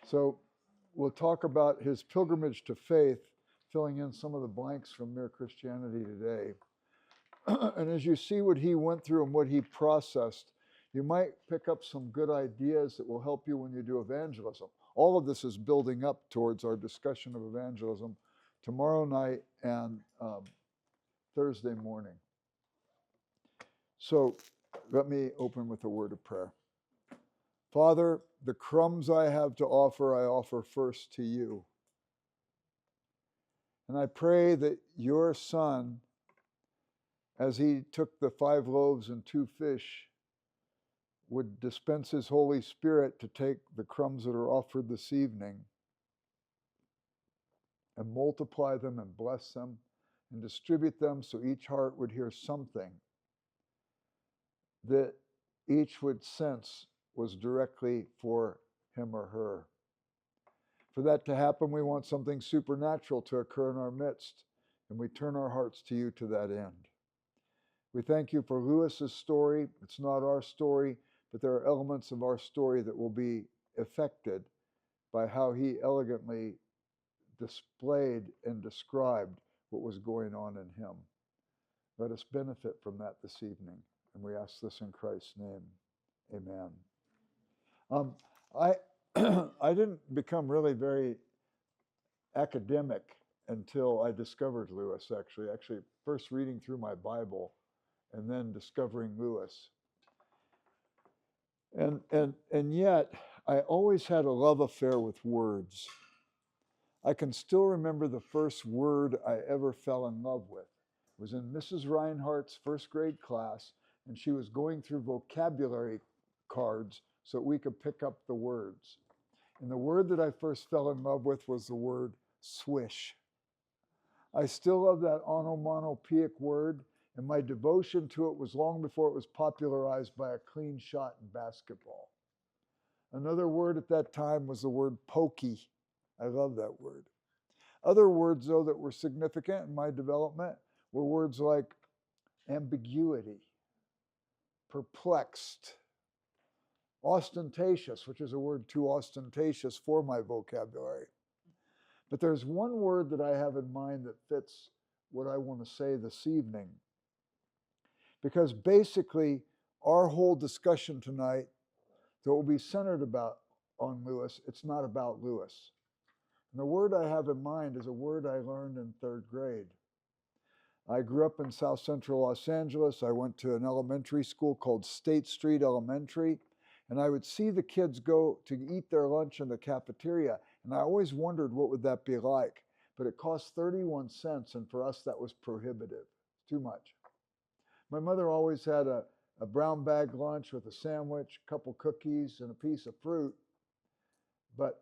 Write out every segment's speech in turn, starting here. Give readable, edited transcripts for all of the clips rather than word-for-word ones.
So we'll talk about his pilgrimage to faith, filling in some of the blanks from Mere Christianity Today. And as you see what he went through and what he processed, you might pick up some good ideas that will help you when you do evangelism. All of this is building up towards our discussion of evangelism tomorrow night and Thursday morning. So let me open with a word of prayer. Father, the crumbs I have to offer, I offer first to you. And I pray that your Son, as he took the 5 loaves and 2 fish, would dispense his Holy Spirit to take the crumbs that are offered this evening and multiply them and bless them and distribute them so each heart would hear something that each would sense was directly for him or her. For that to happen, we want something supernatural to occur in our midst, and we turn our hearts to you to that end. We thank you for Lewis's story. It's not our story, but there are elements of our story that will be affected by how he elegantly displayed and described what was going on in him. Let us benefit from that this evening, and we ask this in Christ's name. Amen. I didn't become really very academic until I discovered Lewis, actually first reading through my Bible and then discovering Lewis. And yet, I always had a love affair with words. I can still remember the first word I ever fell in love with. It was in Mrs. Reinhardt's first grade class, and she was going through vocabulary cards so we could pick up the words. And the word that I first fell in love with was the word swish. I still love that onomatopoeic word, and my devotion to it was long before it was popularized by a clean shot in basketball. Another word at that time was the word pokey. I love that word. Other words, though, that were significant in my development were words like ambiguity, perplexed, ostentatious, which is a word too ostentatious for my vocabulary. But there's one word that I have in mind that fits what I want to say this evening. Because basically, our whole discussion tonight that will be centered on Lewis, it's not about Lewis. And the word I have in mind is a word I learned in 3rd grade. I grew up in South Central Los Angeles. I went to an elementary school called State Street Elementary, and I would see the kids go to eat their lunch in the cafeteria, and I always wondered what would that be like. But it cost 31 cents, and for us that was prohibitive. Too much. My mother always had a brown bag lunch with a sandwich, a couple cookies, and a piece of fruit, but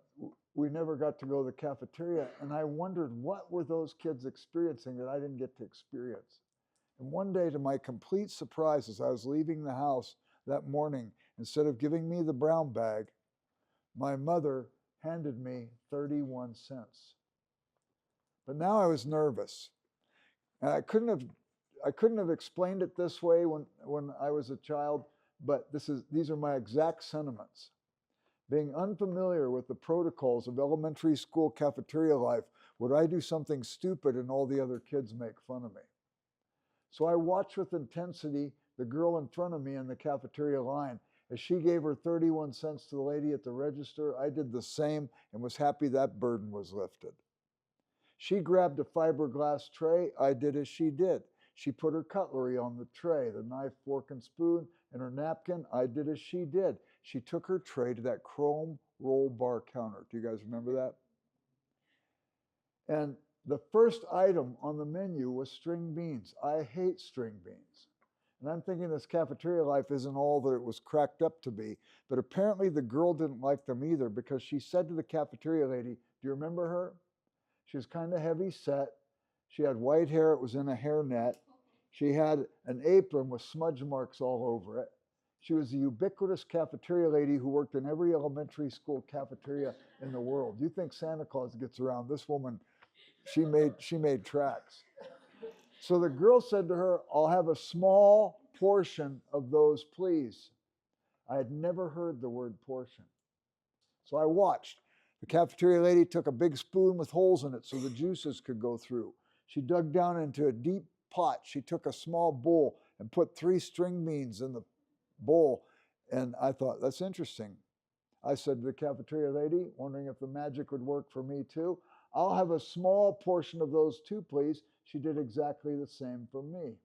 we never got to go to the cafeteria, and I wondered what were those kids experiencing that I didn't get to experience. And one day, to my complete surprise, as I was leaving the house that morning, instead of giving me the brown bag, my mother handed me 31 cents. But now I was nervous, and I couldn't have explained it this way when I was a child, but these are my exact sentiments. Being unfamiliar with the protocols of elementary school cafeteria life, would I do something stupid and all the other kids make fun of me? So I watched with intensity the girl in front of me in the cafeteria line. As she gave her 31 cents to the lady at the register, I did the same and was happy that burden was lifted. She grabbed a fiberglass tray. I did as she did. She put her cutlery on the tray, the knife, fork, and spoon, and her napkin. I did as she did. She took her tray to that chrome roll bar counter. Do you guys remember that? And the first item on the menu was string beans. I hate string beans. And I'm thinking this cafeteria life isn't all that it was cracked up to be. But apparently the girl didn't like them either, because she said to the cafeteria lady, do you remember her? She was kind of heavy set. She had white hair. It was in a hairnet. She had an apron with smudge marks all over it. She was the ubiquitous cafeteria lady who worked in every elementary school cafeteria in the world. You think Santa Claus gets around? This woman, she made tracks. So the girl said to her, I'll have a small portion of those, please. I had never heard the word portion. So I watched. The cafeteria lady took a big spoon with holes in it so the juices could go through. She dug down into a deep pot. She took a small bowl and put 3 string beans in the bowl. And I thought, that's interesting. I said to the cafeteria lady, wondering if the magic would work for me too, I'll have a small portion of those too, please. She did exactly the same for me.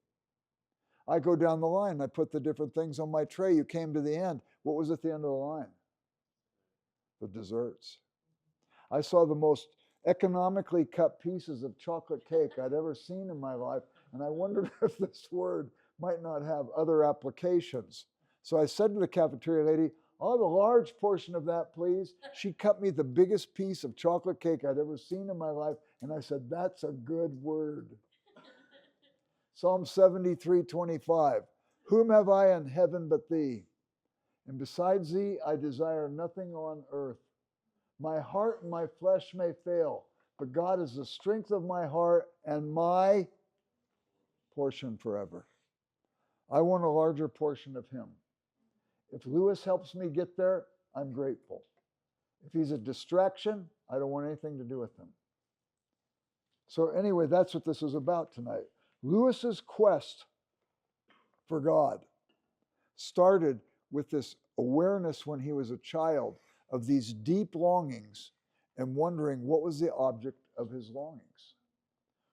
I go down the line. I put the different things on my tray. You came to the end. What was at the end of the line? The desserts. I saw the most economically cut pieces of chocolate cake I'd ever seen in my life, and I wondered if this word might not have other applications. So I said to the cafeteria lady, I'll have a large portion of that, please. She cut me the biggest piece of chocolate cake I'd ever seen in my life, and I said, that's a good word. Psalm 73:25. Whom have I in heaven but thee? And besides thee, I desire nothing on earth. My heart and my flesh may fail, but God is the strength of my heart and my portion forever. I want a larger portion of him. If Lewis helps me get there, I'm grateful. If he's a distraction, I don't want anything to do with him. So anyway, that's what this is about tonight. Lewis's quest for God started with this awareness when he was a child of these deep longings and wondering what was the object of his longings.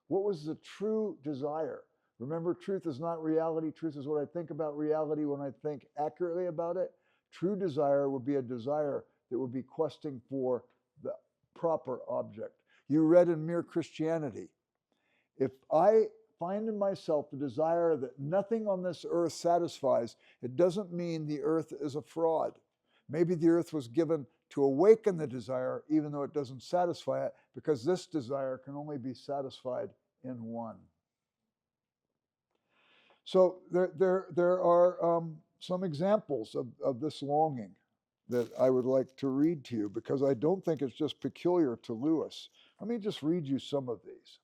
What was the true desire? Remember, truth is not reality. Truth is what I think about reality when I think accurately about it. True desire would be a desire that would be questing for the proper object. You read in Mere Christianity, if I find in myself the desire that nothing on this earth satisfies, it doesn't mean the earth is a fraud. Maybe the earth was given to awaken the desire, even though it doesn't satisfy it, because this desire can only be satisfied in one. So there are some examples of this longing that I would like to read to you, because I don't think it's just peculiar to Lewis. Let me just read you some of these.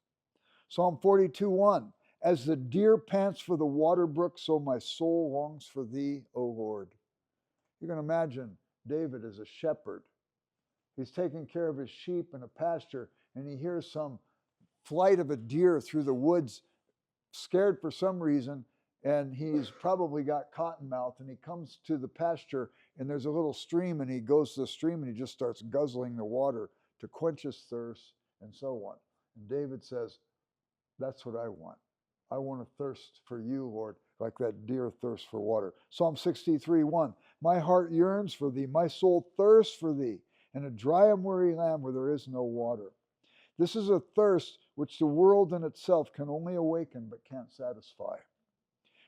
Psalm 42:1. As the deer pants for the water brook, so my soul longs for thee, O Lord. You can imagine David as a shepherd. He's taking care of his sheep in a pasture, and he hears some flight of a deer through the woods, scared for some reason, and he's probably got cotton mouth, and he comes to the pasture, and there's a little stream, and he goes to the stream, and he just starts guzzling the water to quench his thirst, and so on. And David says, that's what I want. I want to thirst for you, Lord, like that deer thirsts for water. Psalm 63:1. My heart yearns for thee, my soul thirsts for thee, in a dry and weary land where there is no water. This is a thirst which the world in itself can only awaken but can't satisfy.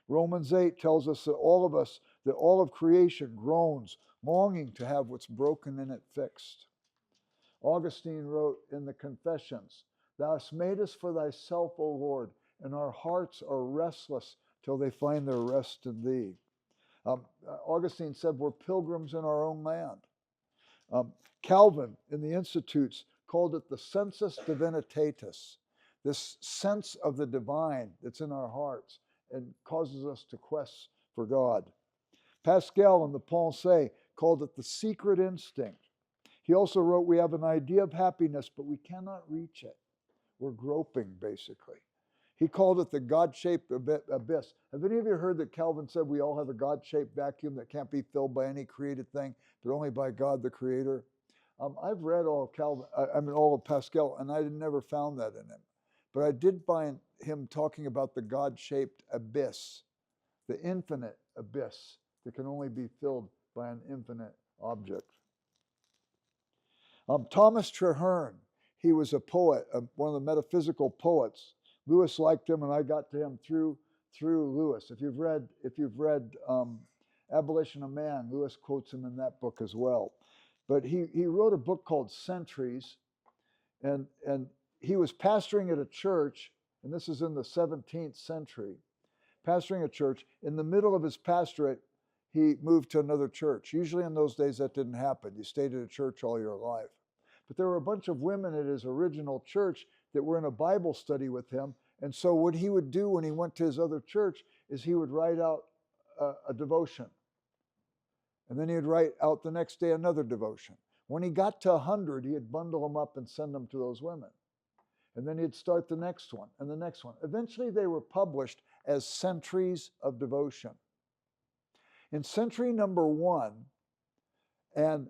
Romans 8 tells us that all of creation groans, longing to have what's broken in it fixed. Augustine wrote in the Confessions, Thou hast made us for thyself, O Lord, and our hearts are restless till they find their rest in thee. Augustine said we're pilgrims in our own land. Calvin in the Institutes called it the sensus divinitatis, this sense of the divine that's in our hearts and causes us to quest for God. Pascal in the Pensées called it the secret instinct. He also wrote, we have an idea of happiness, but we cannot reach it. We're groping, basically. He called it the God-shaped abyss. Have any of you heard that Calvin said we all have a God-shaped vacuum that can't be filled by any created thing, but only by God the Creator? I've read all of Pascal, and I never found that in him. But I did find him talking about the God-shaped abyss, the infinite abyss that can only be filled by an infinite object. Thomas Traherne, he was a poet, one of the metaphysical poets. Lewis liked him, and I got to him through Lewis. If you've read Abolition of Man, Lewis quotes him in that book as well. But he wrote a book called Centuries, and he was pastoring at a church, and this is in the 17th century, pastoring a church. In the middle of his pastorate, he moved to another church. Usually in those days that didn't happen. You stayed at a church all your life. But there were a bunch of women at his original church that were in a Bible study with him. And so what he would do when he went to his other church is he would write out a devotion. And then he'd write out the next day another devotion. When he got to 100, he'd bundle them up and send them to those women. And then he'd start the next one and the next one. Eventually, they were published as Centuries of Devotion. In century number 1 and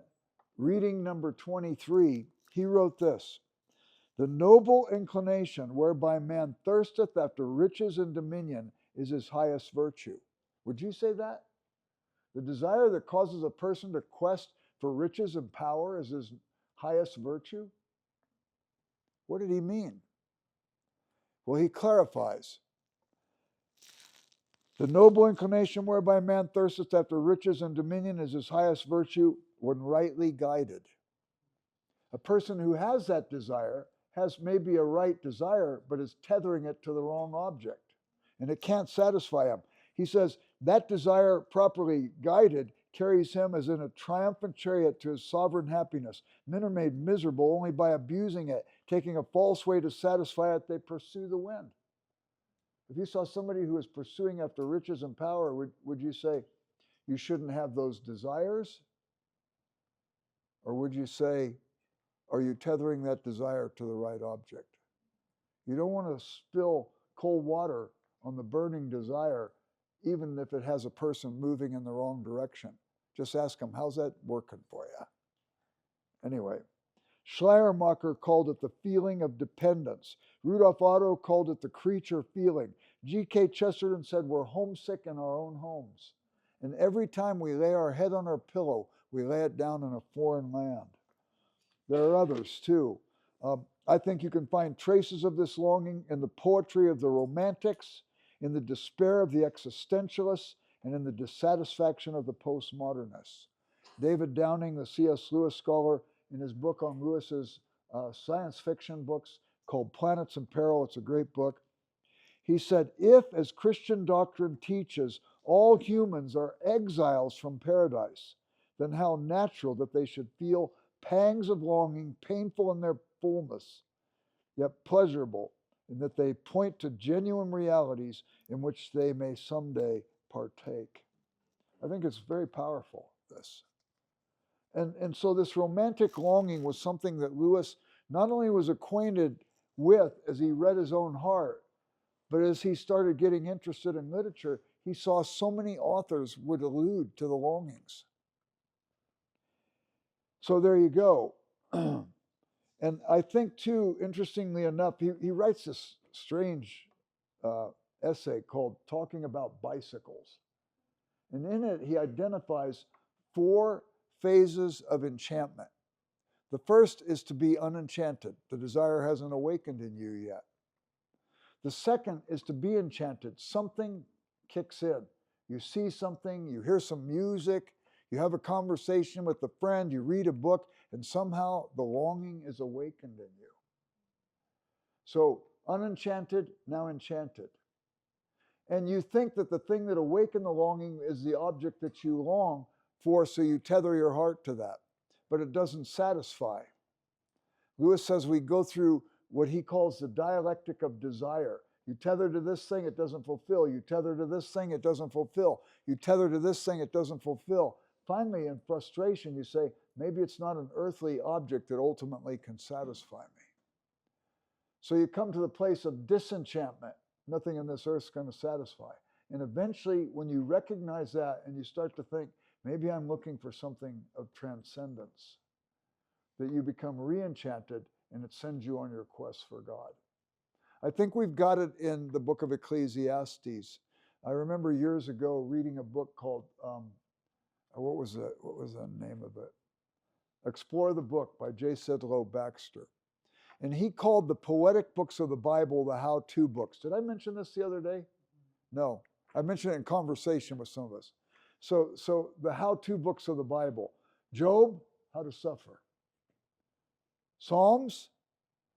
reading number 23, he wrote this: "The noble inclination whereby man thirsteth after riches and dominion is his highest virtue." Would you say that? The desire that causes a person to quest for riches and power is his highest virtue? What did he mean? Well, he clarifies. The noble inclination whereby man thirsteth after riches and dominion is his highest virtue when rightly guided. A person who has that desire has maybe a right desire, but is tethering it to the wrong object, and it can't satisfy him. He says that desire properly guided carries him as in a triumphant chariot to his sovereign happiness. Men are made miserable only by abusing it, taking a false way to satisfy it. They pursue the wind. If you saw somebody who is pursuing after riches and power, would you say you shouldn't have those desires? Or would you say, are you tethering that desire to the right object? You don't want to spill cold water on the burning desire, even if it has a person moving in the wrong direction. Just ask them, how's that working for you? Anyway, Schleiermacher called it the feeling of dependence. Rudolf Otto called it the creature feeling. G.K. Chesterton said we're homesick in our own homes. And every time we lay our head on our pillow, we lay it down in a foreign land. There are others too. I think you can find traces of this longing in the poetry of the Romantics, in the despair of the existentialists, and in the dissatisfaction of the postmodernists. David Downing, the C.S. Lewis scholar, in his book on Lewis's science fiction books called Planets in Peril, it's a great book, he said, if, as Christian doctrine teaches, all humans are exiles from paradise, then how natural that they should feel pangs of longing, painful in their fullness, yet pleasurable, and that they point to genuine realities in which they may someday partake. I think it's very powerful, this. And so this romantic longing was something that Lewis not only was acquainted with as he read his own heart, but as he started getting interested in literature, he saw so many authors would allude to the longings. So there you go. And I think too, interestingly enough, he writes this strange essay called Talking About Bicycles. And in it, he identifies 4 phases of enchantment. The first is to be unenchanted. The desire hasn't awakened in you yet. The second is to be enchanted. Something kicks in. You see something, you hear some music, you have a conversation with a friend, you read a book, and somehow the longing is awakened in you. So unenchanted, now enchanted. And you think that the thing that awakened the longing is the object that you long for, so you tether your heart to that. But it doesn't satisfy. Lewis says we go through what he calls the dialectic of desire. You tether to this thing, it doesn't fulfill. You tether to this thing, it doesn't fulfill. You tether to this thing, it doesn't fulfill. Finally, in frustration, you say, maybe it's not an earthly object that ultimately can satisfy me. So you come to the place of disenchantment. Nothing in this earth is going to satisfy. And eventually, when you recognize that and you start to think, maybe I'm looking for something of transcendence, that you become re-enchanted and it sends you on your quest for God. I think we've got it in the book of Ecclesiastes. I remember years ago reading a book called, what was the name of it? Explore the Book by J. Sidlow Baxter. And he called the poetic books of the Bible the how-to books. Did I mention this the other day? No. I mentioned it in conversation with some of us. So the how-to books of the Bible. Job, how to suffer. Psalms,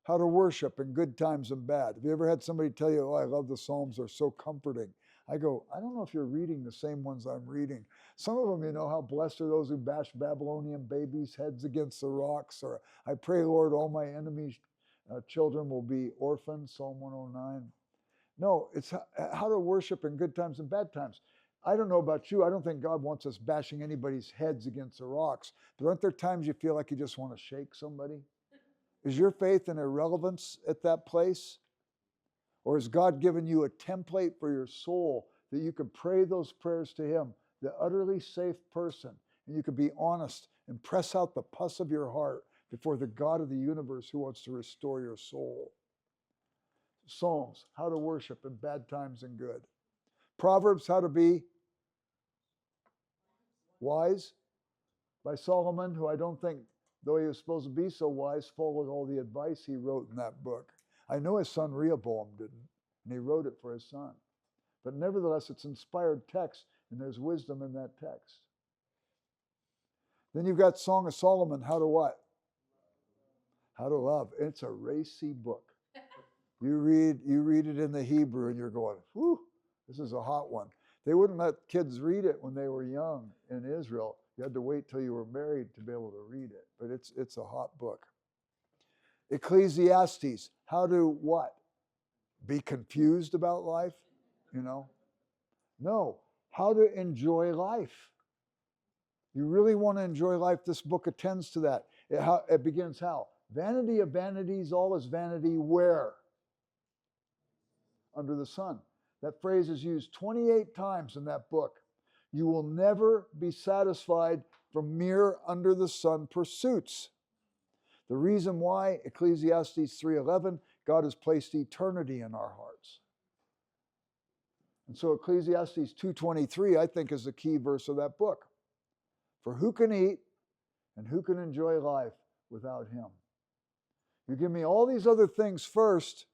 how to worship in good times and bad. Have you ever had somebody tell you, oh, I love the Psalms, they're so comforting? I go, I don't know if you're reading the same ones I'm reading. Some of them, how blessed are those who bash Babylonian babies' heads against the rocks, or I pray, Lord, all my enemies' children will be orphans, Psalm 109. No, it's how to worship in good times and bad times. I don't know about you. I don't think God wants us bashing anybody's heads against the rocks. But aren't there times you feel like you just want to shake somebody? Is your faith in irrelevance at that place? Or has God given you a template for your soul that you can pray those prayers to Him, the utterly safe person, and you can be honest and press out the pus of your heart before the God of the universe who wants to restore your soul? Psalms, how to worship in bad times and good. Proverbs, how to be wise, by Solomon, who I don't think, though he was supposed to be so wise, followed all the advice he wrote in that book. I know his son Rehoboam didn't, and he wrote it for his son. But nevertheless, it's inspired text, and there's wisdom in that text. Then you've got Song of Solomon, how to what? How to love. It's a racy book. You read it in the Hebrew, and you're going, whew, this is a hot one. They wouldn't let kids read it when they were young in Israel. You had to wait till you were married to be able to read it. But it's a hot book. Ecclesiastes, how to what? Be confused about life? You know? No, how to enjoy life. You really want to enjoy life, this book attends to that. It begins how? Vanity of vanities, all is vanity where? Under the sun. That phrase is used 28 times in that book. You will never be satisfied from mere under the sun pursuits. The reason why, Ecclesiastes 3:11, God has placed eternity in our hearts. And so Ecclesiastes 2:23, I think, is the key verse of that book. For who can eat and who can enjoy life without Him? You give me all these other things first,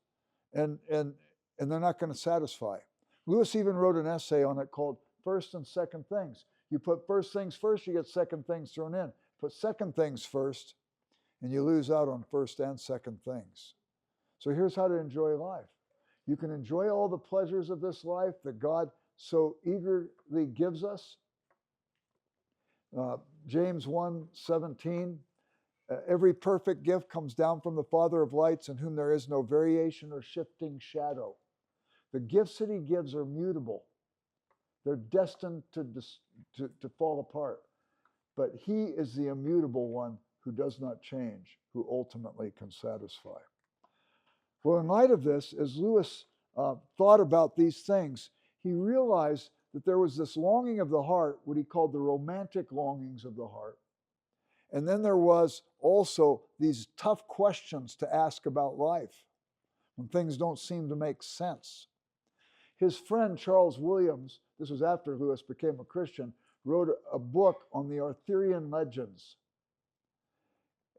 and they're not going to satisfy. Lewis even wrote an essay on it called First and Second Things. You put first things first, you get second things thrown in. Put second things first, and you lose out on first and second things. So here's how to enjoy life. You can enjoy all the pleasures of this life that God so eagerly gives us. James 1:17, every perfect gift comes down from the Father of lights, in whom there is no variation or shifting shadow. The gifts that He gives are mutable. They're destined to fall apart. But He is the immutable one who does not change, who ultimately can satisfy. Well, in light of this, as Lewis thought about these things, he realized that there was this longing of the heart, what he called the romantic longings of the heart. And then there was also these tough questions to ask about life when things don't seem to make sense. His friend Charles Williams, this was after Lewis became a Christian, wrote a book on the Arthurian legends.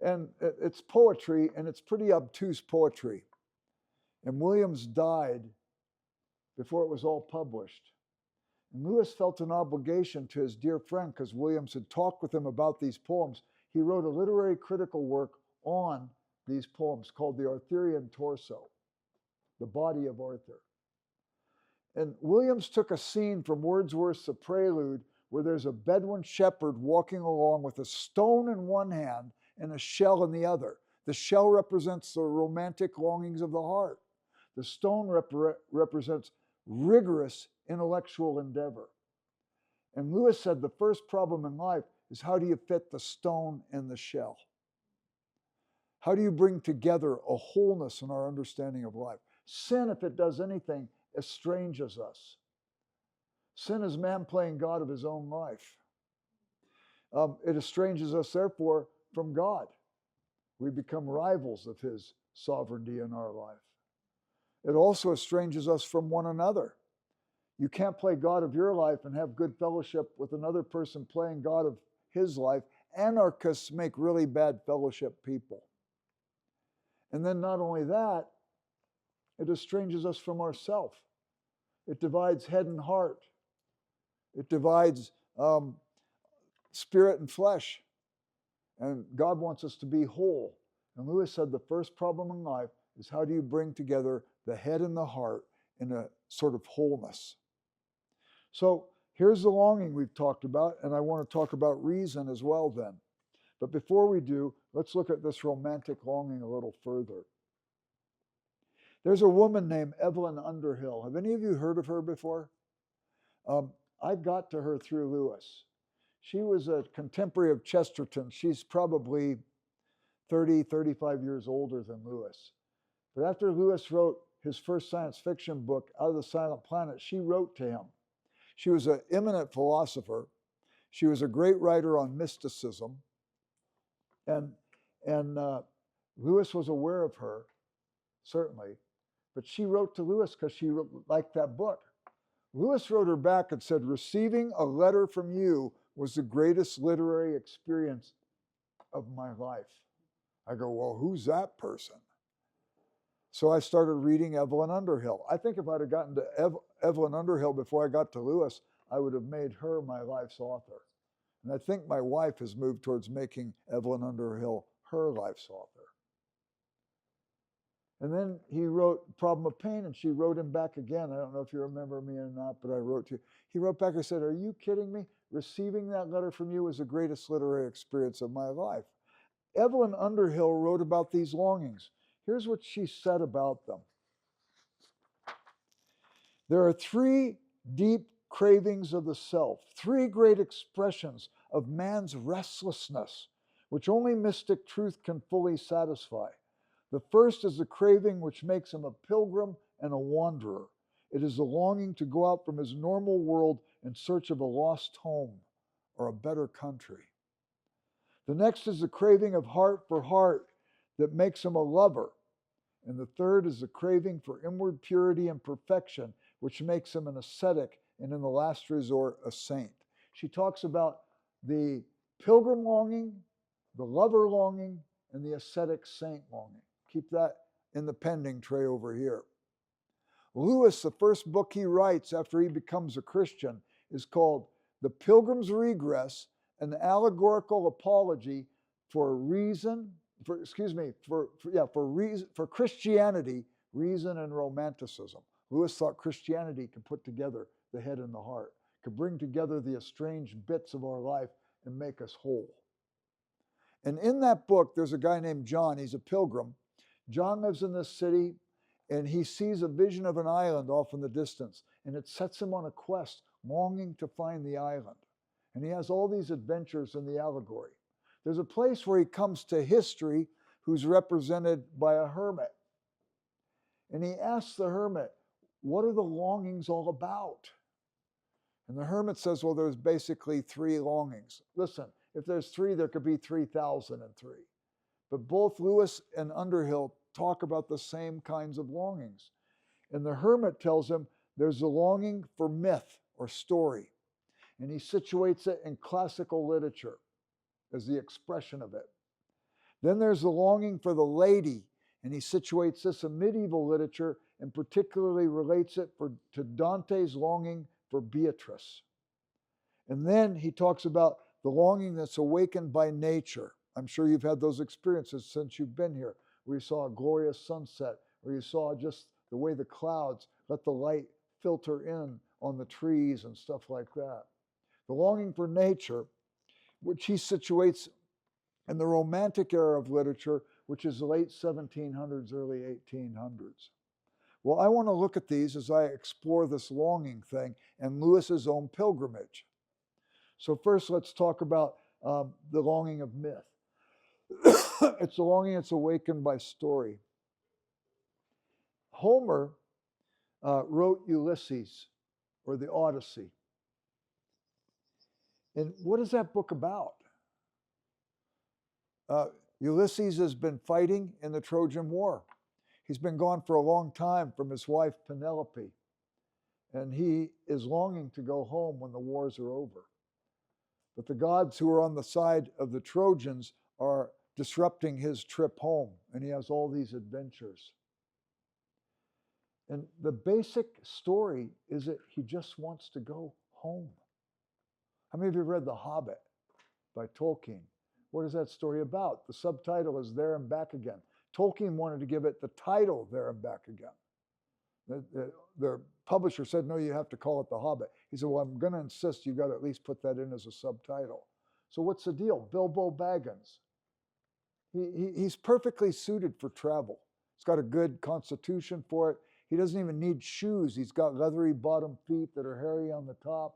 And it's poetry, and it's pretty obtuse poetry. And Williams died before it was all published. And Lewis felt an obligation to his dear friend because Williams had talked with him about these poems. He wrote a literary critical work on these poems called the Arthurian Torso, the body of Arthur. And Williams took a scene from Wordsworth's The Prelude where there's a Bedouin shepherd walking along with a stone in one hand and a shell in the other. The shell represents the romantic longings of the heart. The stone represents rigorous intellectual endeavor. And Lewis said the first problem in life is how do you fit the stone and the shell? How do you bring together a wholeness in our understanding of life? Sin, if it does anything, estranges us. Sin is man playing God of his own life. It estranges us, therefore, from God. We become rivals of His sovereignty in our life. It also estranges us from one another. You can't play God of your life and have good fellowship with another person playing God of his life. Anarchists make really bad fellowship people. And then not only that, it estranges us from ourselves. It divides head and heart. It divides spirit and flesh. And God wants us to be whole. And Lewis said the first problem in life is how do you bring together the head and the heart in a sort of wholeness? So here's the longing we've talked about, and I want to talk about reason as well then. But before we do, let's look at this romantic longing a little further. There's a woman named Evelyn Underhill. Have any of you heard of her before? I got to her through Lewis. She was a contemporary of Chesterton. She's probably 30, 35 years older than Lewis. But after Lewis wrote his first science fiction book, Out of the Silent Planet, she wrote to him. She was an eminent philosopher. She was a great writer on mysticism. And Lewis was aware of her, certainly. But she wrote to Lewis because she liked that book. Lewis wrote her back and said, receiving a letter from you was the greatest literary experience of my life. I go, well, who's that person? So I started reading Evelyn Underhill. I think if I'd have gotten to Evelyn Underhill before I got to Lewis, I would have made her my life's author. And I think my wife has moved towards making Evelyn Underhill her life's author. And then he wrote Problem of Pain, and she wrote him back again. I don't know if you remember me or not, but I wrote to you. He wrote back and said, are you kidding me? Receiving that letter from you was the greatest literary experience of my life. Evelyn Underhill wrote about these longings. Here's what she said about them. There are three deep cravings of the self, three great expressions of man's restlessness, which only mystic truth can fully satisfy. The first is the craving which makes him a pilgrim and a wanderer. It is the longing to go out from his normal world in search of a lost home or a better country. The next is the craving of heart for heart that makes him a lover. And the third is the craving for inward purity and perfection, which makes him an ascetic and in the last resort, a saint. She talks about the pilgrim longing, the lover longing, and the ascetic saint longing. Keep that in the pending tray over here. Lewis, the first book he writes after he becomes a Christian, is called The Pilgrim's Regress, an allegorical apology for Christianity, reason, and romanticism. Lewis thought Christianity could put together the head and the heart, could bring together the estranged bits of our life and make us whole. And in that book, there's a guy named John. He's a pilgrim. John lives in this city, and he sees a vision of an island off in the distance, and it sets him on a quest, longing to find the island. And he has all these adventures in the allegory. There's a place where he comes to history, who's represented by a hermit. And he asks the hermit, what are the longings all about? And the hermit says, well, there's basically three longings. Listen, if there's three, there could be 3,003. But both Lewis and Underhill talk about the same kinds of longings. And the hermit tells him there's a longing for myth or story. And he situates it in classical literature as the expression of it. Then there's the longing for the lady, and he situates this in medieval literature and particularly relates it to Dante's longing for Beatrice. And then he talks about the longing that's awakened by nature. I'm sure you've had those experiences since you've been here, where you saw a glorious sunset, or you saw just the way the clouds let the light filter in on the trees and stuff like that. The longing for nature, which he situates in the Romantic era of literature, which is the late 1700s, early 1800s. Well, I want to look at these as I explore this longing thing and Lewis's own pilgrimage. So first, let's talk about the longing of myth. It's a longing that's awakened by story. Homer wrote Ulysses, or the Odyssey. And what is that book about? Ulysses has been fighting in the Trojan War. He's been gone for a long time from his wife Penelope, and he is longing to go home when the wars are over. But the gods who are on the side of the Trojans are disrupting his trip home, and he has all these adventures. And the basic story is that he just wants to go home. How many of you have read The Hobbit by Tolkien? What is that story about? The subtitle is There and Back Again. Tolkien wanted to give it the title There and Back Again. The publisher said, no, you have to call it The Hobbit. He said, well, I'm going to insist you've got to at least put that in as a subtitle. So what's the deal? Bilbo Baggins. He's perfectly suited for travel. He's got a good constitution for it. He doesn't even need shoes. He's got leathery bottom feet that are hairy on the top.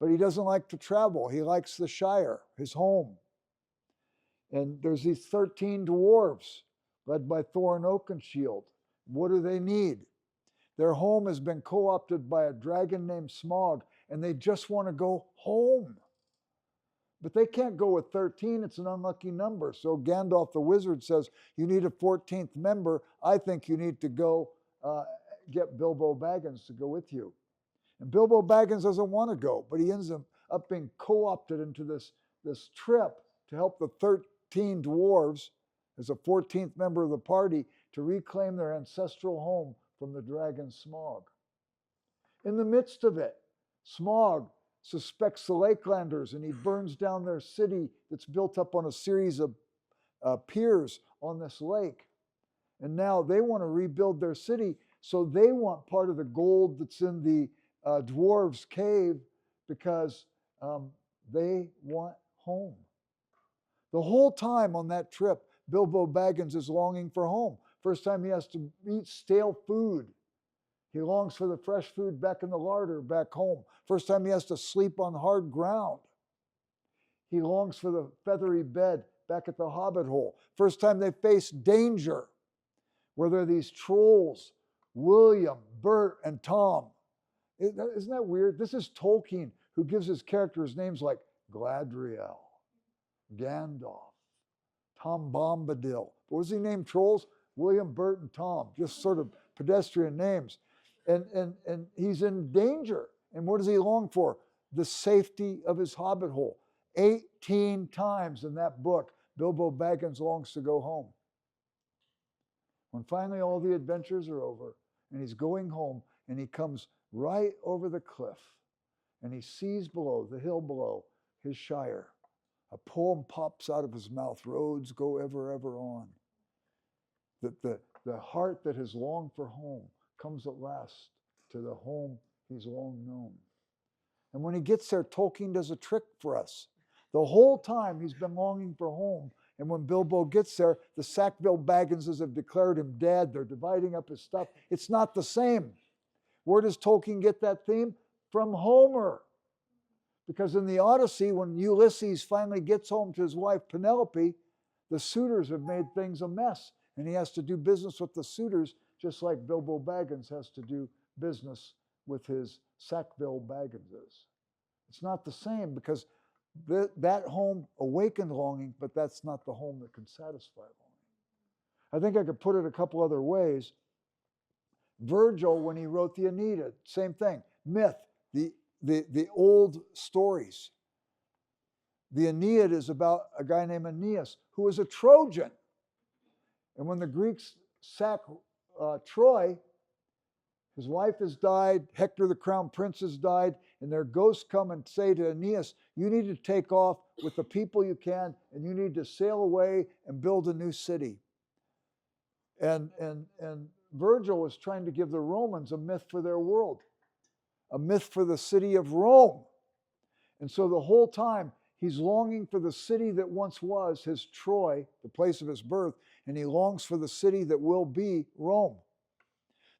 but he doesn't like to travel. He likes the Shire, his home. And there's these 13 dwarves led by Thorin Oakenshield. What do they need? Their home has been co-opted by a dragon named Smaug, and they just want to go home. But they can't go with 13. It's an unlucky number. So Gandalf the wizard says, you need a 14th member. I think you need to go get Bilbo Baggins to go with you. And Bilbo Baggins doesn't want to go, but he ends up being co-opted into this trip to help the 13 dwarves as a 14th member of the party to reclaim their ancestral home from the dragon Smaug. In the midst of it, Smaug suspects the Lakelanders, and he burns down their city that's built up on a series of piers on this lake. And now they want to rebuild their city, so they want part of the gold that's in the dwarves' cave because they want home. The whole time on that trip, Bilbo Baggins is longing for home. First time he has to eat stale food. He longs for the fresh food back in the larder, back home. First time he has to sleep on hard ground. He longs for the feathery bed back at the hobbit hole. First time they face danger, where there are these trolls, William, Bert, and Tom. Isn't that weird? This is Tolkien, who gives his characters names like Gladriel, Gandalf, Tom Bombadil. What was he named? Trolls? William, Bert, and Tom. Just sort of pedestrian names. And he's in danger. And what does he long for? The safety of his hobbit hole. 18 times in that book, Bilbo Baggins longs to go home. When finally all the adventures are over and he's going home, and he comes right over the cliff and he sees below, the hill below, his Shire. A poem pops out of his mouth, roads go ever, ever on. The heart that has longed for home comes at last to the home he's long known. And when he gets there, Tolkien does a trick for us. The whole time he's been longing for home, and when Bilbo gets there, the Sackville Bagginses have declared him dead. They're dividing up his stuff. It's not the same. Where does Tolkien get that theme? From Homer. Because in the Odyssey, when Ulysses finally gets home to his wife Penelope, the suitors have made things a mess. And he has to do business with the suitors, just like Bilbo Baggins has to do business with his Sackville Bagginses. It's not the same, because that home awakened longing, but that's not the home that can satisfy longing. I think I could put it a couple other ways. Virgil, when he wrote the Aeneid, same thing. Myth, the old stories. The Aeneid is about a guy named Aeneas, who was a Trojan. And when the Greeks sack Troy, his wife has died, Hector the crown prince has died, and their ghosts come and say to Aeneas, you need to take off with the people you can, and you need to sail away and build a new city. And Virgil was trying to give the Romans a myth for their world, a myth for the city of Rome. And so the whole time, he's longing for the city that once was his Troy, the place of his birth, and he longs for the city that will be Rome.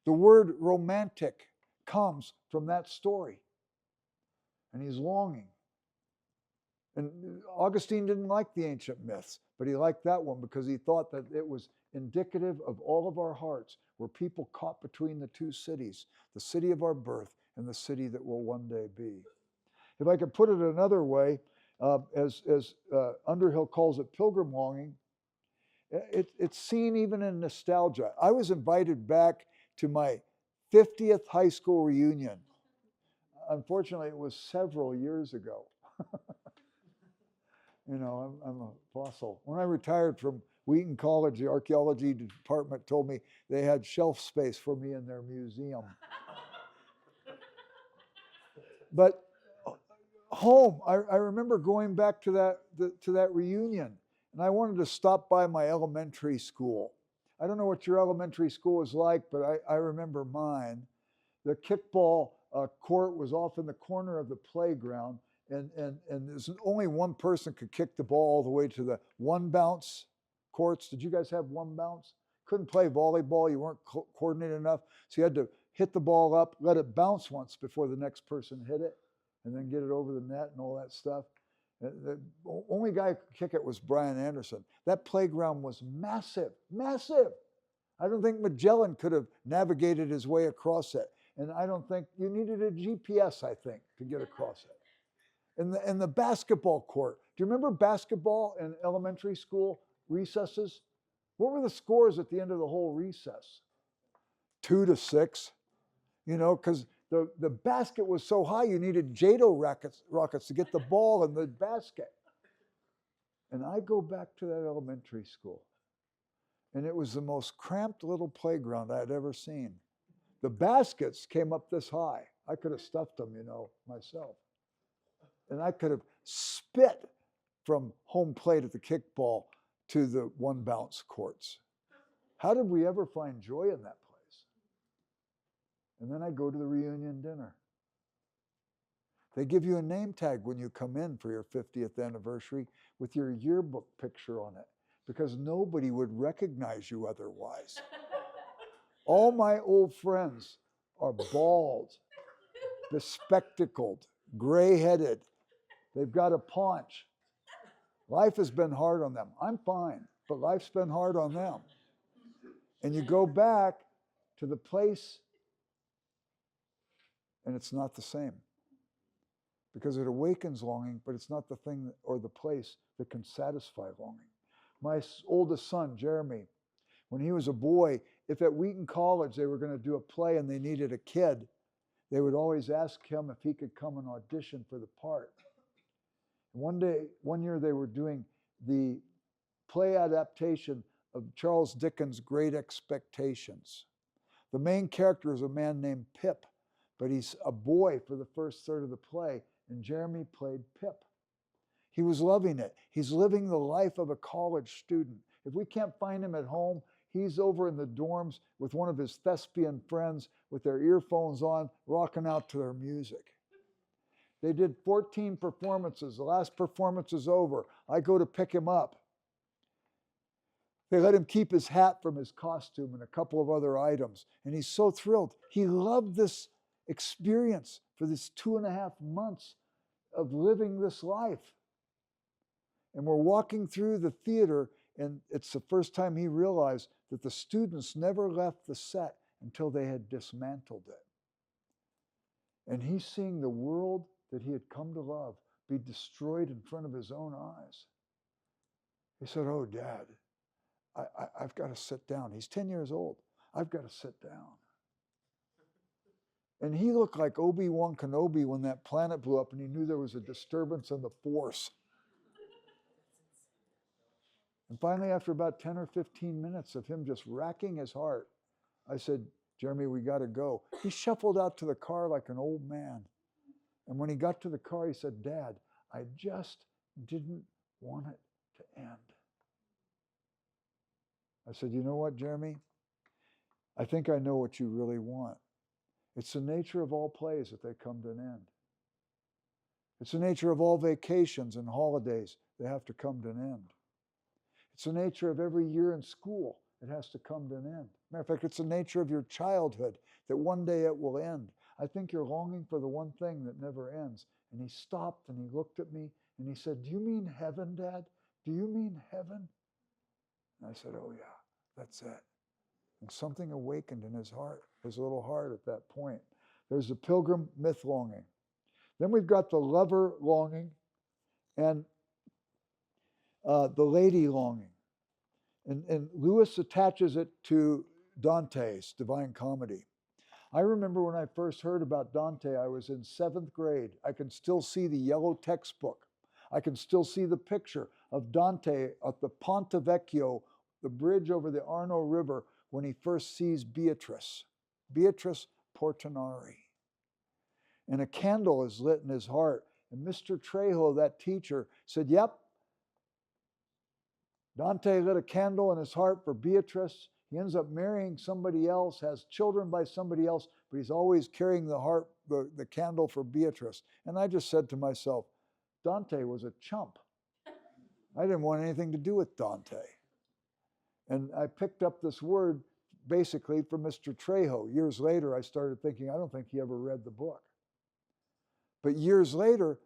The word romantic comes from that story. And he's longing. And Augustine didn't like the ancient myths, but he liked that one because he thought that it was indicative of all of our hearts. We're people caught between the two cities, the city of our birth and the city that will one day be. If I could put it another way, as Underhill calls it, pilgrim longing, it's seen even in nostalgia. I was invited back to my 50th high school reunion. Unfortunately, it was several years ago. You know, I'm a fossil. When I retired from Wheaton College, the archaeology department told me they had shelf space for me in their museum. But home, I remember going back to that reunion, and I wanted to stop by my elementary school. I don't know what your elementary school is like, but I remember mine. The kickball court was off in the corner of the playground, and there's only one person could kick the ball all the way to the one bounce courts. Did you guys have one bounce? Couldn't play volleyball. You weren't coordinated enough. So you had to hit the ball up, let it bounce once before the next person hit it. and then get it over the net and all that stuff. The only guy who could kick it was Brian Anderson. That playground was massive, massive. I don't think Magellan could have navigated his way across it. And I don't think you needed a GPS, I think, to get across it. And the basketball court. Do you remember basketball in elementary school recesses? What were the scores at the end of the whole recess? 2-6, because the basket was so high, you needed JATO rockets to get the ball in the basket. And I go back to that elementary school, and it was the most cramped little playground I had ever seen. The baskets came up this high. I could have stuffed them, myself. And I could have spit from home plate at the kickball to the one bounce courts. How did we ever find joy in that place? And then I go to the reunion dinner. They give you a name tag when you come in for your 50th anniversary with your yearbook picture on it, because nobody would recognize you otherwise. All my old friends are bald, bespectacled, gray-headed. They've got a paunch. Life has been hard on them. I'm fine, but life's been hard on them. And you go back to the place, and it's not the same. Because it awakens longing, but it's not the thing or the place that can satisfy longing. My oldest son, Jeremy, when he was a boy, if at Wheaton College they were going to do a play and they needed a kid, they would always ask him if he could come and audition for the part. One year they were doing the play adaptation of Charles Dickens' Great Expectations. The main character is a man named Pip, but he's a boy for the first third of the play, and Jeremy played Pip. He was loving it. He's living the life of a college student. If we can't find him at home, he's over in the dorms with one of his thespian friends with their earphones on, rocking out to their music. They did 14 performances. The last performance is over. I go to pick him up. They let him keep his hat from his costume and a couple of other items. And he's so thrilled. He loved this experience for this 2.5 months of living this life. And we're walking through the theater, and it's the first time he realized that the students never left the set until they had dismantled it. And he's seeing the world that he had come to love be destroyed in front of his own eyes. He said, "Oh, Dad, I've got to sit down." He's 10 years old. "I've got to sit down." And he looked like Obi-Wan Kenobi when that planet blew up and he knew there was a disturbance in the Force. And finally, after about 10 or 15 minutes of him just racking his heart, I said, "Jeremy, we got to go." He shuffled out to the car like an old man. And when he got to the car, he said, "Dad, I just didn't want it to end." I said, "You know what, Jeremy? I think I know what you really want. It's the nature of all plays that they come to an end. It's the nature of all vacations and holidays. They have to come to an end. It's the nature of every year in school. It has to come to an end. Matter of fact, it's the nature of your childhood that one day it will end. I think you're longing for the one thing that never ends." And he stopped and he looked at me and he said, "Do you mean heaven, Dad? Do you mean heaven?" And I said, "Oh yeah, that's it." And something awakened in his heart, his little heart at that point. There's the pilgrim myth longing. Then we've got the lover longing and the lady longing. And Lewis attaches it to Dante's Divine Comedy. I remember when I first heard about Dante, I was in 7th grade. I can still see the yellow textbook. I can still see the picture of Dante at the Ponte Vecchio, the bridge over the Arno River, when he first sees Beatrice Portinari. And a candle is lit in his heart. And Mr. Trejo, that teacher, said, "Yep, Dante lit a candle in his heart for Beatrice. He ends up marrying somebody else, has children by somebody else, but he's always carrying the candle for Beatrice." And I just said to myself, Dante was a chump. I didn't want anything to do with Dante. And I picked up this word basically from Mr. Trejo. Years later, I started thinking, I don't think he ever read the book. But years later,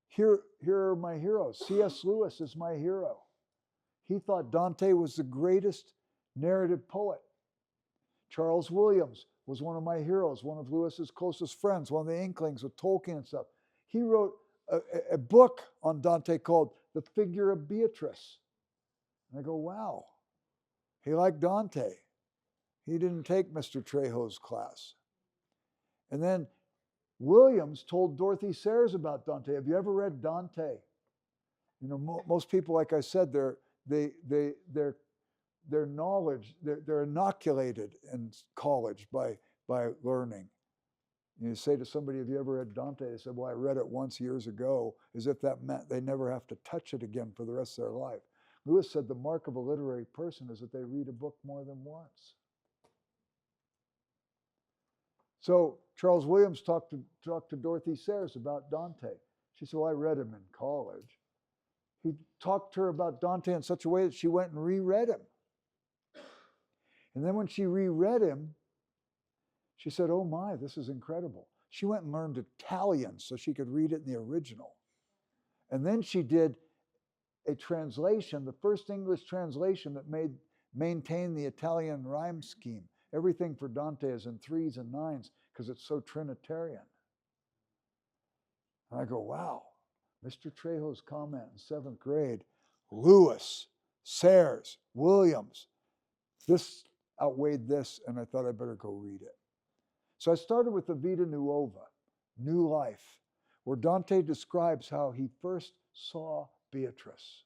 here are my heroes. C.S. Lewis is my hero. He thought Dante was the greatest narrative poet. Charles Williams was one of my heroes, one of Lewis's closest friends, one of the Inklings with Tolkien and stuff. He wrote a book on Dante called The Figure of Beatrice. And I go, wow, he liked Dante. He didn't take Mr. Trejo's class. And then Williams told Dorothy Sayers about Dante. Have you ever read Dante? You know, most people, like I said, their knowledge, they're inoculated in college by learning. You say to somebody, have you ever read Dante? They said, well, I read it once years ago, as if that meant they never have to touch it again for the rest of their life. Lewis said the mark of a literary person is that they read a book more than once. So Charles Williams talked to Dorothy Sayers about Dante. She said, well, I read him in college. He talked to her about Dante in such a way that she went and reread him. And then when she reread him, she said, oh my, this is incredible. She went and learned Italian so she could read it in the original. And then she did a translation, the first English translation that maintained the Italian rhyme scheme. Everything for Dante is in 3s and 9s because it's so Trinitarian. And I go, wow, Mr. Trejo's comment in 7th grade, Lewis, Sayers, Williams, this outweighed this, and I thought I better go read it. So I started with the Vita Nuova, New Life, where Dante describes how he first saw Beatrice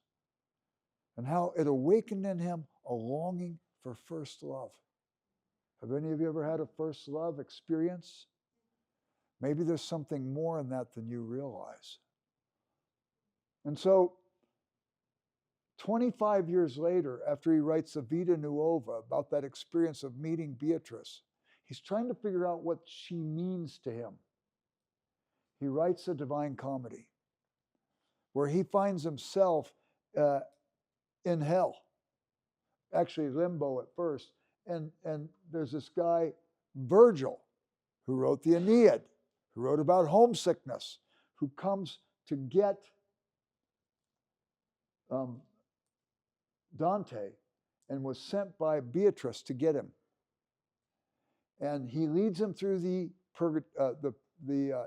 and how it awakened in him a longing for first love. Have any of you ever had a first love experience? Maybe there's something more in that than you realize. And so 25 years later, after he writes the Vita Nuova about that experience of meeting Beatrice, he's trying to figure out what she means to him. He writes a Divine Comedy where he finds himself in hell, actually limbo at first. And there's this guy, Virgil, who wrote the Aeneid, who wrote about homesickness, who comes to get Dante and was sent by Beatrice to get him. And he leads him through the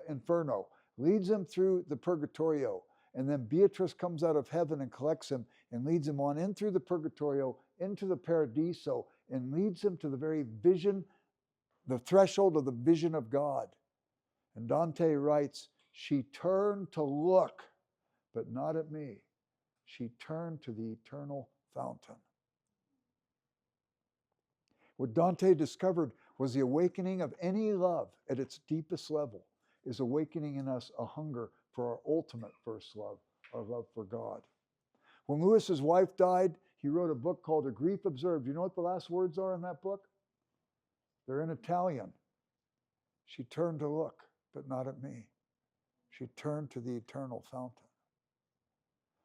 Inferno, leads him through the Purgatorio, and then Beatrice comes out of heaven and collects him and leads him on in through the Purgatorio, into the Paradiso, and leads him to the very vision, the threshold of the vision of God. And Dante writes, she turned to look, but not at me. She turned to the eternal fountain. What Dante discovered was the awakening of any love at its deepest level is awakening in us a hunger for our ultimate first love, our love for God. When Lewis's wife died, he wrote a book called A Grief Observed. You know what the last words are in that book? They're in Italian. She turned to look, but not at me. She turned to the eternal fountain.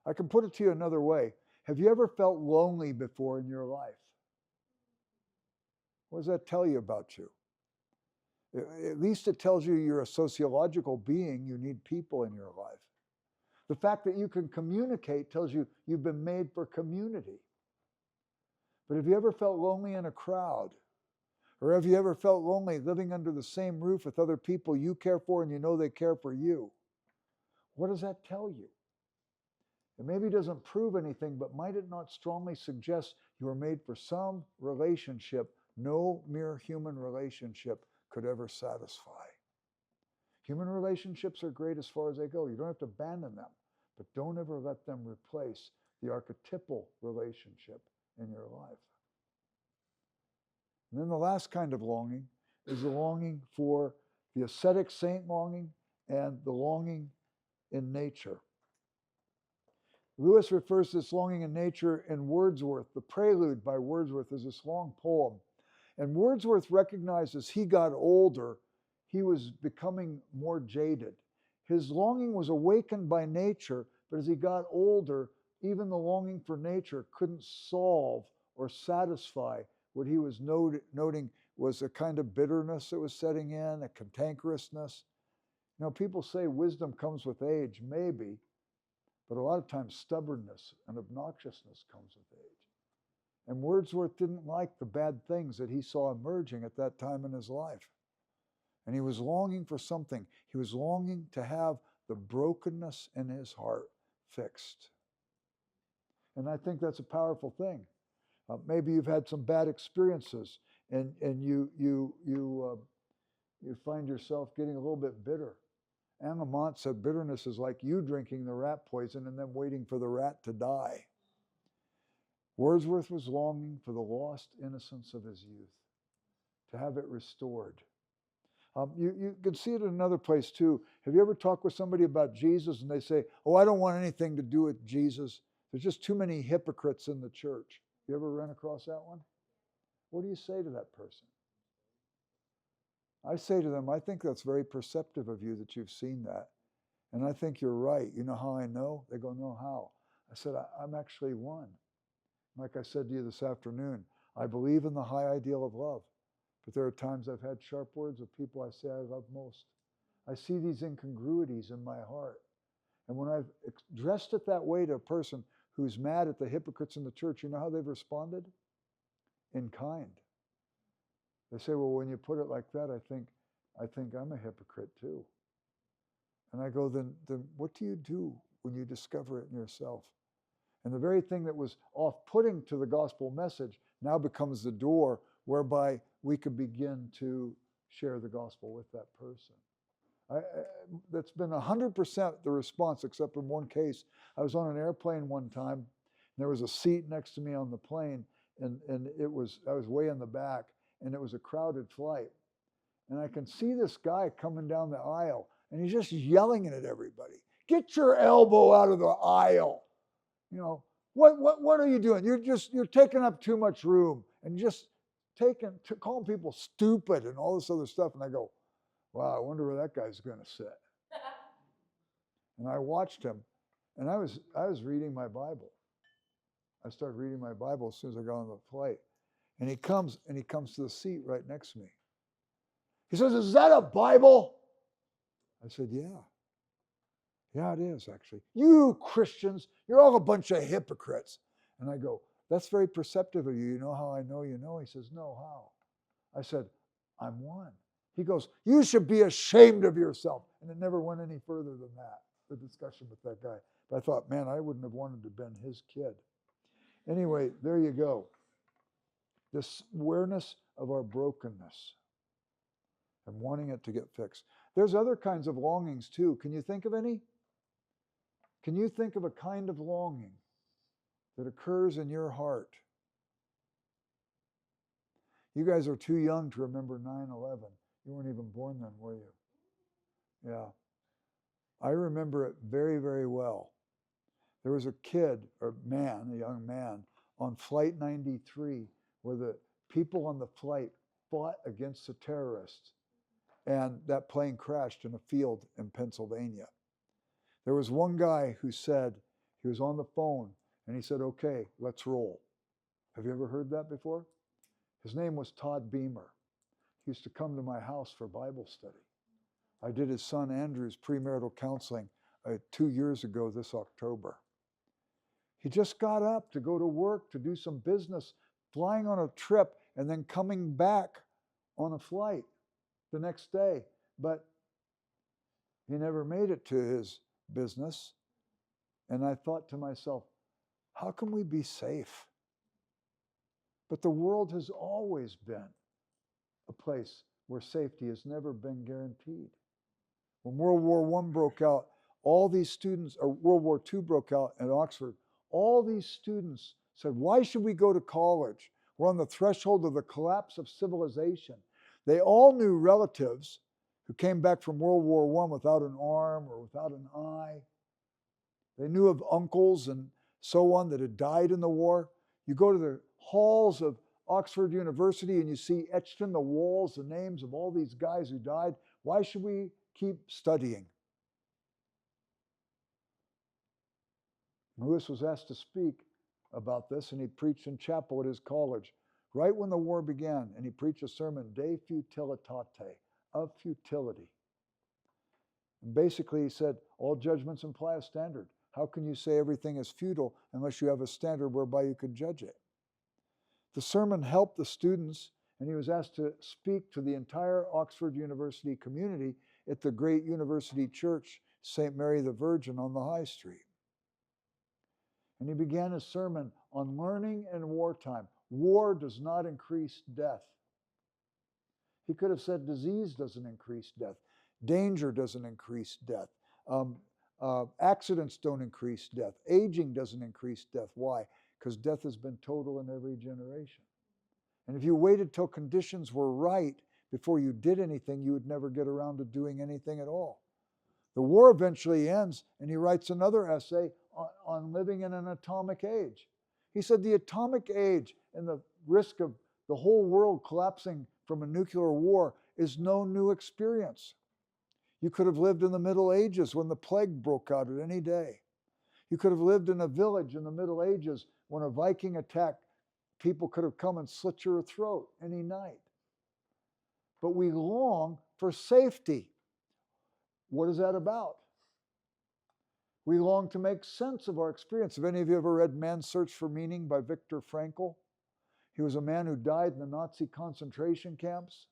I can put it to you another way. Have you ever felt lonely before in your life? What does that tell you about you? At least it tells you you're a sociological being. You need people in your life. The fact that you can communicate tells you you've been made for community. But have you ever felt lonely in a crowd? Or have you ever felt lonely living under the same roof with other people you care for and you know they care for you? What does that tell you? It maybe doesn't prove anything, but might it not strongly suggest you are made for some relationship no mere human relationship could ever satisfy? Human relationships are great as far as they go. You don't have to abandon them, but don't ever let them replace the archetypal relationship in your life. And then the last kind of longing is the longing for the ascetic saint longing and the longing in nature. Lewis refers to this longing in nature in Wordsworth. The Prelude by Wordsworth is this long poem. And Wordsworth recognized as he got older, he was becoming more jaded. His longing was awakened by nature, but as he got older, even the longing for nature couldn't solve or satisfy what he was noting was a kind of bitterness that was setting in, a cantankerousness. You know, people say wisdom comes with age, maybe, but a lot of times stubbornness and obnoxiousness comes with age. And Wordsworth didn't like the bad things that he saw emerging at that time in his life. And he was longing for something. He was longing to have the brokenness in his heart fixed. And I think that's a powerful thing. Maybe you've had some bad experiences, and you find yourself getting a little bit bitter. Anna Mont said bitterness is like you drinking the rat poison and then waiting for the rat to die. Wordsworth was longing for the lost innocence of his youth, to have it restored. You can see it in another place too. Have you ever talked with somebody about Jesus and they say, oh, I don't want anything to do with Jesus. There's just too many hypocrites in the church. You ever run across that one? What do you say to that person? I say to them, I think that's very perceptive of you that you've seen that. And I think you're right. You know how I know? They go, no, how? I said, I'm actually one. Like I said to you this afternoon, I believe in the high ideal of love. But there are times I've had sharp words with people I say I love most. I see these incongruities in my heart. And when I've addressed it that way to a person who's mad at the hypocrites in the church, you know how they've responded? In kind. They say, well, when you put it like that, I think I'm a hypocrite too. And I go, then what do you do when you discover it in yourself? And the very thing that was off-putting to the gospel message now becomes the door whereby we could begin to share the gospel with that person. That's been 100% the response, except in one case. I was on an airplane one time, and there was a seat next to me on the plane, and I was way in the back, and it was a crowded flight. And I can see this guy coming down the aisle, and he's just yelling at everybody. Get your elbow out of the aisle. You know, what are you doing? You're taking up too much room, and just calling people stupid and all this other stuff. And I go, wow, I wonder where that guy's going to sit. And I watched him, and I was reading my Bible. I started reading my Bible as soon as I got on the flight. And he comes to the seat right next to me. He says, is that a Bible? I said, yeah. Yeah, it is, actually. You Christians, you're all a bunch of hypocrites. And I go, that's very perceptive of you. You know how I know you know? He says, no, how? I said, I'm one. He goes, you should be ashamed of yourself. And it never went any further than that, the discussion with that guy. But I thought, man, I wouldn't have wanted to have been his kid. Anyway, there you go. This awareness of our brokenness and wanting it to get fixed. There's other kinds of longings too. Can you think of any? Can you think of a kind of longing that occurs in your heart? You guys are too young to remember 9/11. You weren't even born then, were you? Yeah. I remember it very, very well. There was a kid, or man, a young man, on Flight 93, where the people on the flight fought against the terrorists, and that plane crashed in a field in Pennsylvania. There was one guy who said, he was on the phone, and he said, okay, let's roll. Have you ever heard that before? His name was Todd Beamer. He used to come to my house for Bible study. I did his son Andrew's premarital counseling 2 years ago this October. He just got up to go to work, to do some business, flying on a trip, and then coming back on a flight the next day. But he never made it to his business. And I thought to myself, how can we be safe? But the world has always been a place where safety has never been guaranteed. When World War I broke out, all these students, or World War II broke out at Oxford, all these students said, why should we go to college? We're on the threshold of the collapse of civilization. They all knew relatives who came back from World War I without an arm or without an eye. They knew of uncles and so on that had died in the war. You go to the halls of Oxford University and you see etched in the walls the names of all these guys who died. Why should we keep studying? Lewis was asked to speak about this, and he preached in chapel at his college right when the war began, and he preached a sermon, De Futilitate, of futility. And basically, he said, all judgments imply a standard. How can you say everything is futile unless you have a standard whereby you could judge it? The sermon helped the students, and he was asked to speak to the entire Oxford University community at the great university church, St. Mary the Virgin on the High Street. And he began his sermon on learning in wartime. War does not increase death. He could have said disease doesn't increase death. Danger doesn't increase death. Accidents don't increase death. Aging doesn't increase death. Why? Because death has been total in every generation. And if you waited till conditions were right before you did anything, you would never get around to doing anything at all. The war eventually ends, and he writes another essay on living in an atomic age. He said the atomic age and the risk of the whole world collapsing from a nuclear war is no new experience. You could have lived in the Middle Ages when the plague broke out at any day. You could have lived in a village in the Middle Ages when a Viking attack, people could have come and slit your throat any night. But we long for safety. What is that about? We long to make sense of our experience. Have any of you ever read Man's Search for Meaning by Viktor Frankl? He was a man who died in the Nazi concentration camps.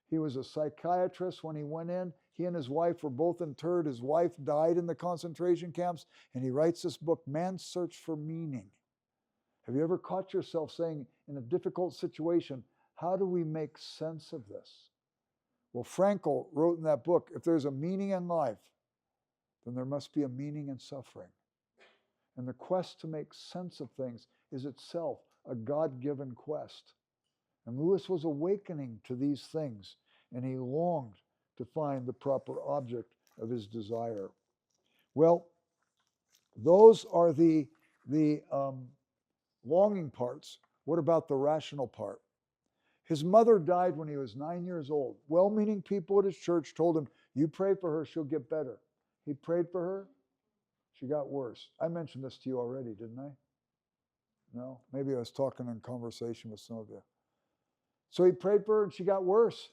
He was a psychiatrist when he went in. He and his wife were both interred. His wife died in the concentration camps, and he writes this book, Man's Search for Meaning. Have you ever caught yourself saying, in a difficult situation, how do we make sense of this? Well, Frankl wrote in that book, if there's a meaning in life, then there must be a meaning in suffering. And the quest to make sense of things is itself a God-given quest. And Lewis was awakening to these things, and he longed to find the proper object of his desire. Well, those are the longing parts. What about the rational part? His mother died when he was 9 years old. Well-meaning people at his church told him, you pray for her, she'll get better. He prayed for her, she got worse. I mentioned this to you already, didn't I? No? Maybe I was talking in conversation with some of you. So he prayed for her and she got worse.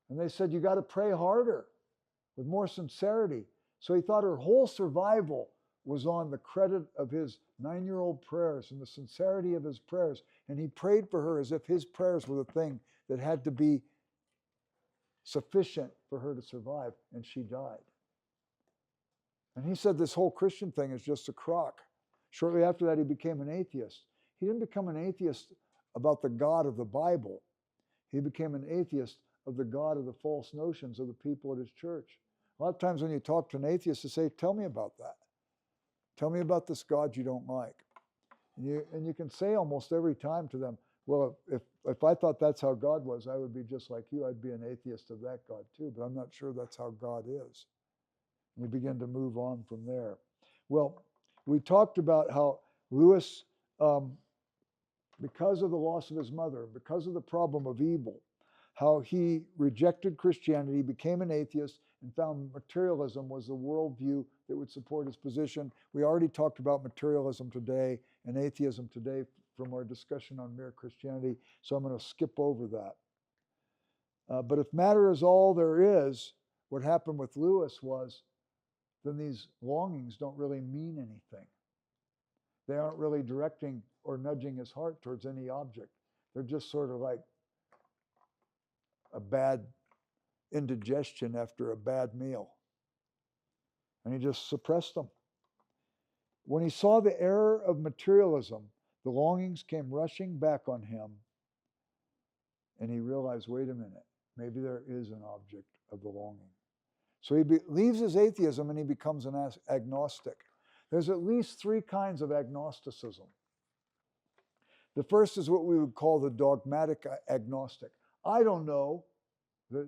And they said, you got to pray harder with more sincerity. So he thought her whole survival was on the credit of his 9-year-old prayers and the sincerity of his prayers. And he prayed for her as if his prayers were the thing that had to be sufficient for her to survive. And she died. And he said this whole Christian thing is just a crock. Shortly after that, he became an atheist. He didn't become an atheist about the God of the Bible. He became an atheist of the God of the false notions of the people at his church. A lot of times when you talk to an atheist, they say, tell me about that. Tell me about this God you don't like. And you can say almost every time to them, well, if I thought that's how God was, I would be just like you. I'd be an atheist of that God too, but I'm not sure that's how God is. And you begin to move on from there. Well, we talked about how Lewis, because of the loss of his mother, because of the problem of evil, how he rejected Christianity, became an atheist, and found materialism was the worldview that would support his position. We already talked about materialism today and atheism today from our discussion on mere Christianity, so I'm going to skip over that. But if matter is all there is, what happened with Lewis was, then these longings don't really mean anything. They aren't really directing or nudging his heart towards any object. They're just sort of like a bad indigestion after a bad meal. And he just suppressed them. When he saw the error of materialism, the longings came rushing back on him. And he realized, wait a minute, maybe there is an object of the longing. So he leaves his atheism and he becomes an agnostic. There's at least 3 kinds of agnosticism. The first is what we would call the dogmatic agnostic. I don't know. The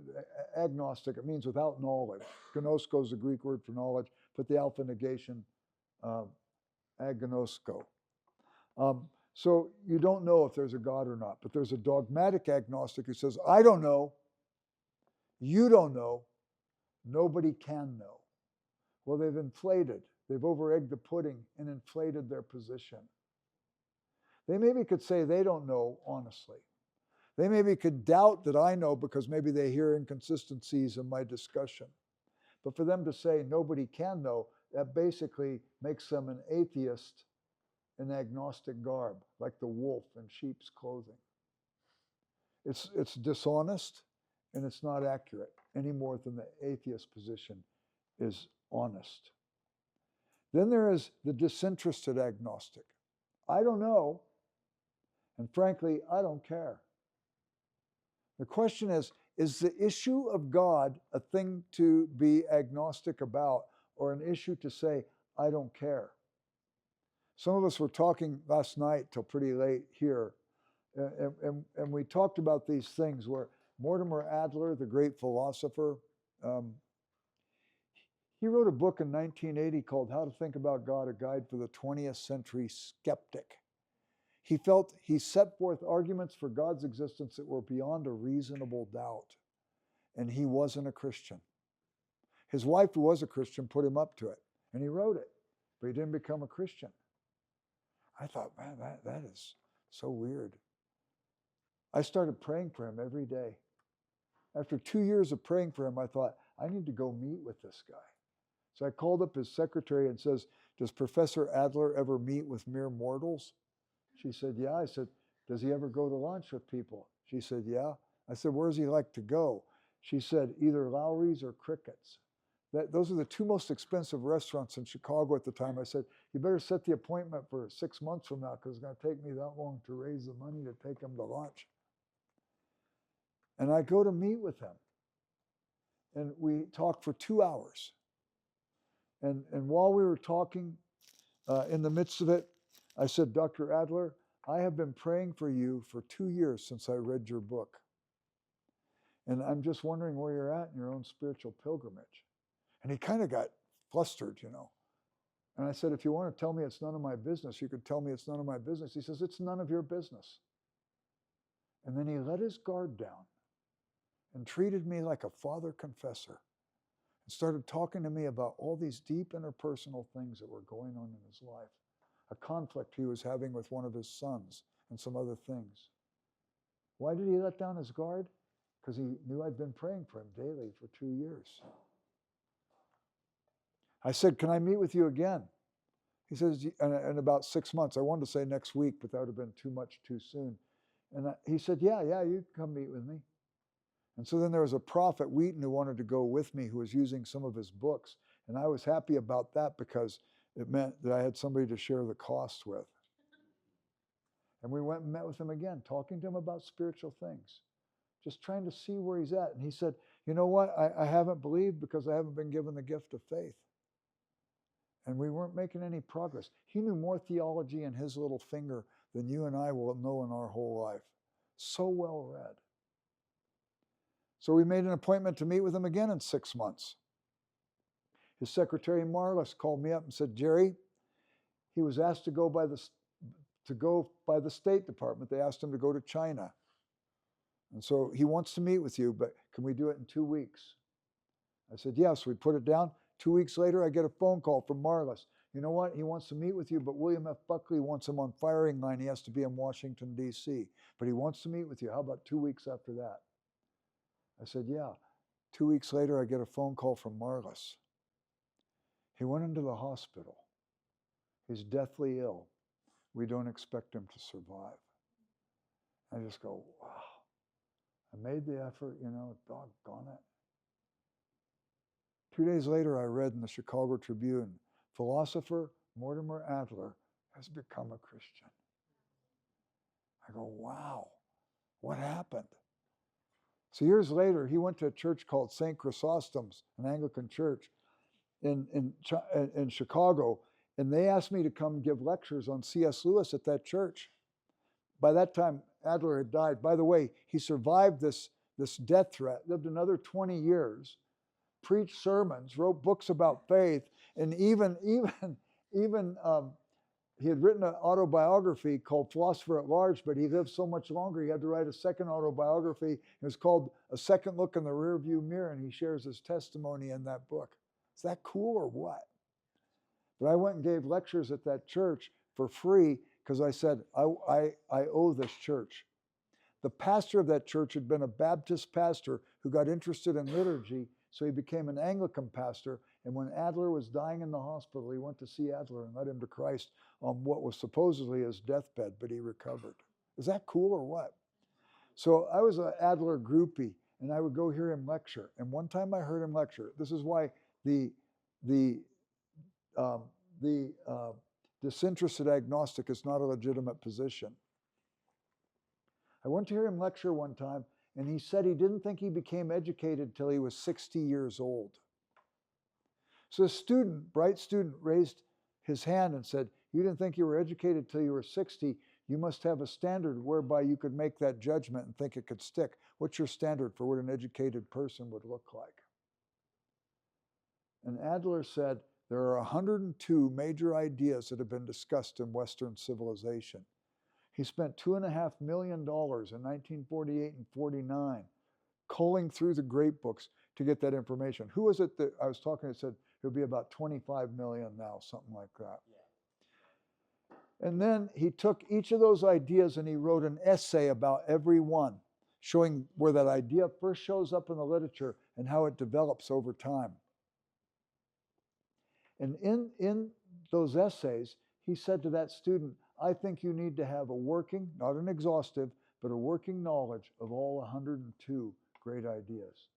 agnostic, it means without knowledge. Gnosko is the Greek word for knowledge. Put the alpha negation, agnosko. So you don't know if there's a God or not. But there's a dogmatic agnostic who says, I don't know. You don't know. Nobody can know. Well, they've over-egged the pudding and inflated their position. They maybe could say they don't know honestly. They maybe could doubt that I know because maybe they hear inconsistencies in my discussion. But for them to say nobody can know, that basically makes them an atheist in agnostic garb, like the wolf in sheep's clothing. It's dishonest, and it's not accurate any more than the atheist position is honest. Then there is the disinterested agnostic. I don't know, and frankly, I don't care. The question is the issue of God a thing to be agnostic about, or an issue to say, I don't care? Some of us were talking last night till pretty late here, and we talked about these things where Mortimer Adler, the great philosopher, he wrote a book in 1980 called How to Think About God, a Guide for the 20th Century Skeptic. He felt he set forth arguments for God's existence that were beyond a reasonable doubt, and he wasn't a Christian. His wife, who was a Christian, put him up to it, and he wrote it, but he didn't become a Christian. I thought, man, that is so weird. I started praying for him every day. After 2 years of praying for him, I thought, I need to go meet with this guy. So I called up his secretary and says, does Professor Adler ever meet with mere mortals? She said, yeah. I said, does he ever go to lunch with people? She said, yeah. I said, where does he like to go? She said, either Lowry's or Cricket's. Those are the two most expensive restaurants in Chicago at the time. I said, you better set the appointment for 6 months from now, because it's going to take me that long to raise the money to take him to lunch. And I go to meet with him. And we talked for 2 hours. And while we were talking, in the midst of it, I said, Dr. Adler, I have been praying for you for 2 years since I read your book. And I'm just wondering where you're at in your own spiritual pilgrimage. And he kind of got flustered, you know. And I said, if you want to tell me it's none of my business, you could tell me it's none of my business. He says, it's none of your business. And then he let his guard down and treated me like a father confessor and started talking to me about all these deep interpersonal things that were going on in his life, a conflict he was having with one of his sons and some other things. Why did he let down his guard? Because he knew I'd been praying for him daily for 2 years. I said, can I meet with you again? He says, in about 6 months. I wanted to say next week, but that would have been too much too soon. And he said, yeah, you can come meet with me. And so then there was a prophet, Wheaton, who wanted to go with me, who was using some of his books. And I was happy about that because it meant that I had somebody to share the cost with. And we went and met with him again, talking to him about spiritual things, just trying to see where he's at. And he said, you know what? I haven't believed because I haven't been given the gift of faith. And we weren't making any progress. He knew more theology in his little finger than you and I will know in our whole life. So well read. So we made an appointment to meet with him again in 6 months. His secretary, Marlis, called me up and said, Jerry, he was asked to go by the State Department. They asked him to go to China. And so he wants to meet with you, but can we do it in 2 weeks? I said, yes. We put it down. 2 weeks later, I get a phone call from Marlis. You know what? He wants to meet with you, but William F. Buckley wants him on firing line. He has to be in Washington, D.C. But he wants to meet with you. How about 2 weeks after that? I said, yeah. 2 weeks later, I get a phone call from Marlis. He went into the hospital. He's deathly ill. We don't expect him to survive. I just go, wow. I made the effort, doggone it. 2 days later, I read in the Chicago Tribune, philosopher Mortimer Adler has become a Christian. I go, wow, what happened? So years later, he went to a church called St. Chrysostom's, an Anglican church in Chicago, and they asked me to come give lectures on C.S. Lewis at that church. By that time, Adler had died. By the way, he survived this death threat, lived another 20 years, preached sermons, wrote books about faith, and even he had written an autobiography called Philosopher at Large, but he lived so much longer, he had to write a second autobiography. It was called A Second Look in the Rearview Mirror, and he shares his testimony in that book. Is that cool or what? But I went and gave lectures at that church for free because I said, I owe this church. The pastor of that church had been a Baptist pastor who got interested in liturgy So he became an Anglican pastor. And when Adler was dying in the hospital, he went to see Adler and led him to Christ on what was supposedly his deathbed, but he recovered. Is that cool or what? So I was an Adler groupie, and I would go hear him lecture. And one time I heard him lecture. This is why the disinterested agnostic is not a legitimate position. I went to hear him lecture one time, and he said he didn't think he became educated till he was 60 years old. So a student, bright student, raised his hand and said, you didn't think you were educated till you were 60. You must have a standard whereby you could make that judgment and think it could stick. What's your standard for what an educated person would look like? And Adler said, there are 102 major ideas that have been discussed in Western civilization. He spent $2.5 million in 1948 and 49 culling through the great books to get that information. Who was it that I was talking to said it would be about 25 million now, something like that. Yeah. And then he took each of those ideas and he wrote an essay about every one, showing where that idea first shows up in the literature and how it develops over time. And in those essays, he said to that student, I think you need to have a working, not an exhaustive, but a working knowledge of all 102 great ideas.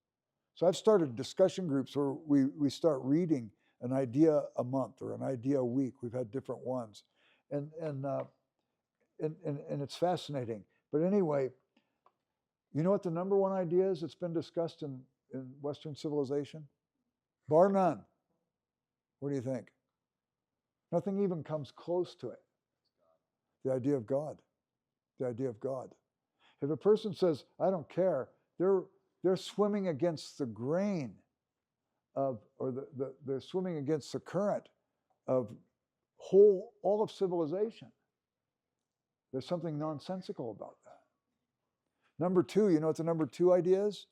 So I've started discussion groups where we start reading an idea a month or an idea a week. We've had different ones. And it's fascinating. But anyway, you know what the number one idea is that's been discussed in Western civilization? Bar none. What do you think? Nothing even comes close to it. The idea of God. The idea of God. If a person says, I don't care, they're swimming against the grain of, or they're swimming against the current of all of civilization. There's something nonsensical about that. Number two, you know what the number two idea is?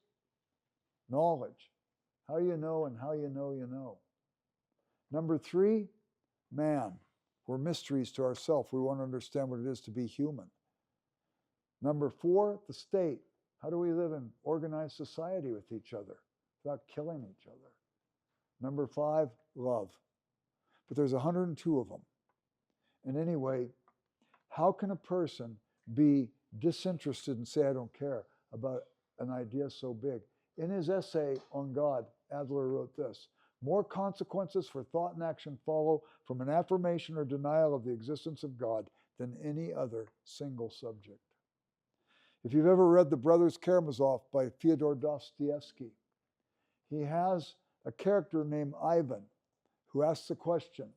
Knowledge. How you know and how you know you know. Number three, man. We're mysteries to ourselves. We want to understand what it is to be human. Number four, the state. How do we live in organized society with each other without killing each other? Number five, love. But there's 102 of them. And anyway, how can a person be disinterested and say, I don't care about an idea so big? In his essay on God, Adler wrote this: more consequences for thought and action follow from an affirmation or denial of the existence of God than any other single subject. If you've ever read The Brothers Karamazov by Fyodor Dostoevsky, he has a character named Ivan who asks the question,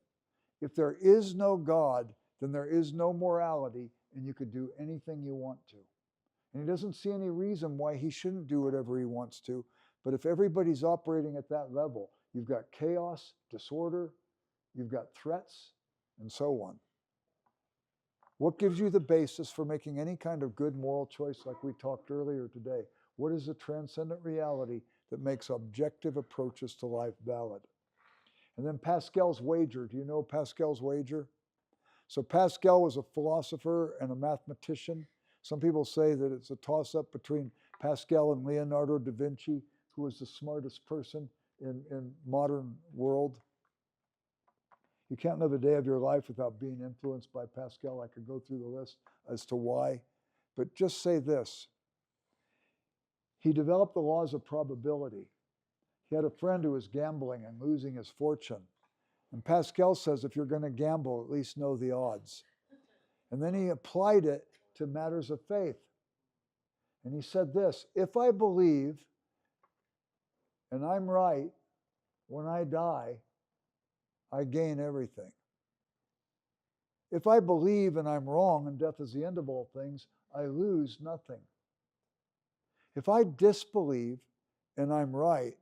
if there is no God, then there is no morality, and you could do anything you want to. And he doesn't see any reason why he shouldn't do whatever he wants to. But if everybody's operating at that level, you've got chaos, disorder, you've got threats, and so on. What gives you the basis for making any kind of good moral choice like we talked earlier today? What is the transcendent reality that makes objective approaches to life valid? And then Pascal's wager. Do you know Pascal's wager? So Pascal was a philosopher and a mathematician. Some people say that it's a toss-up between Pascal and Leonardo da Vinci, who was the smartest person in modern world. You can't live a day of your life without being influenced by Pascal. I could go through the list as to why, but just say this. He developed the laws of probability. He had a friend who was gambling and losing his fortune. And Pascal says, if you're going to gamble, at least know the odds. And then he applied it to matters of faith. And he said this: if I believe and I'm right, when I die, I gain everything. If I believe and I'm wrong and death is the end of all things, I lose nothing. If I disbelieve and I'm right,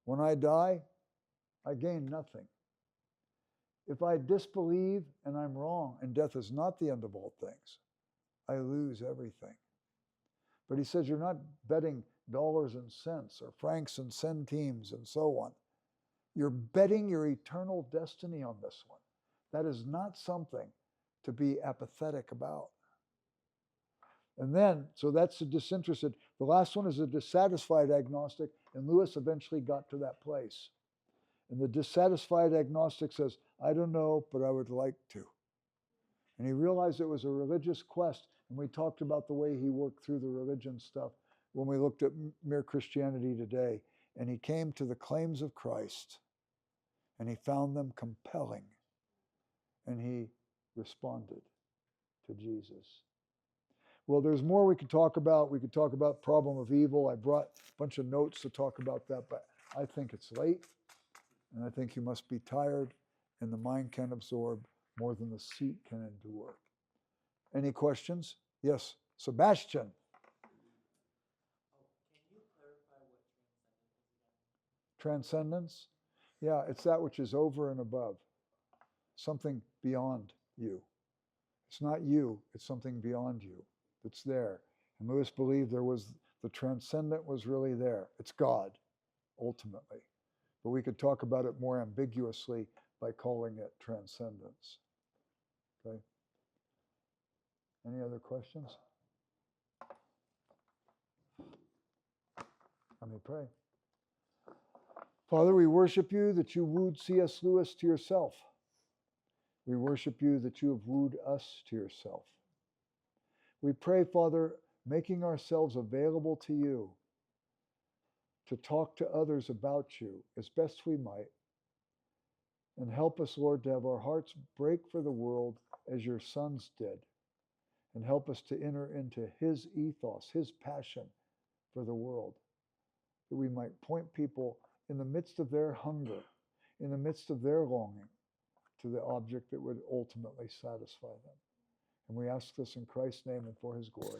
when I die, I gain nothing. If I disbelieve and I'm wrong and death is not the end of all things, I lose everything. But he says you're not betting dollars and cents or francs and centimes and so on. You're betting your eternal destiny on this one. That is not something to be apathetic about. And then, so that's the disinterested. The last one is a dissatisfied agnostic, and Lewis eventually got to that place. And the dissatisfied agnostic says, I don't know, but I would like to. And he realized it was a religious quest, and we talked about the way he worked through the religion stuff when we looked at Mere Christianity Today. And he came to the claims of Christ, and he found them compelling, and he responded to Jesus. Well, there's more we could talk about. We could talk about problem of evil. I brought a bunch of notes to talk about that, but I think it's late, and I think you must be tired, and the mind can't absorb more than the seat can endure. Any questions? Yes, Sebastian. Can you clarify what Transcendence? Yeah, it's that which is over and above, something beyond you. It's not you, it's something beyond you that's there. And Lewis believed there was, the transcendent was really there. It's God, ultimately. But we could talk about it more ambiguously by calling it transcendence. Okay? Any other questions? Let me pray. Father, we worship you that you wooed C.S. Lewis to yourself. We worship you that you have wooed us to yourself. We pray, Father, making ourselves available to you to talk to others about you as best we might. And help us, Lord, to have our hearts break for the world as your sons did. And help us to enter into his ethos, his passion for the world, that we might point people in the midst of their hunger, in the midst of their longing, to the object that would ultimately satisfy them. And we ask this in Christ's name and for his glory.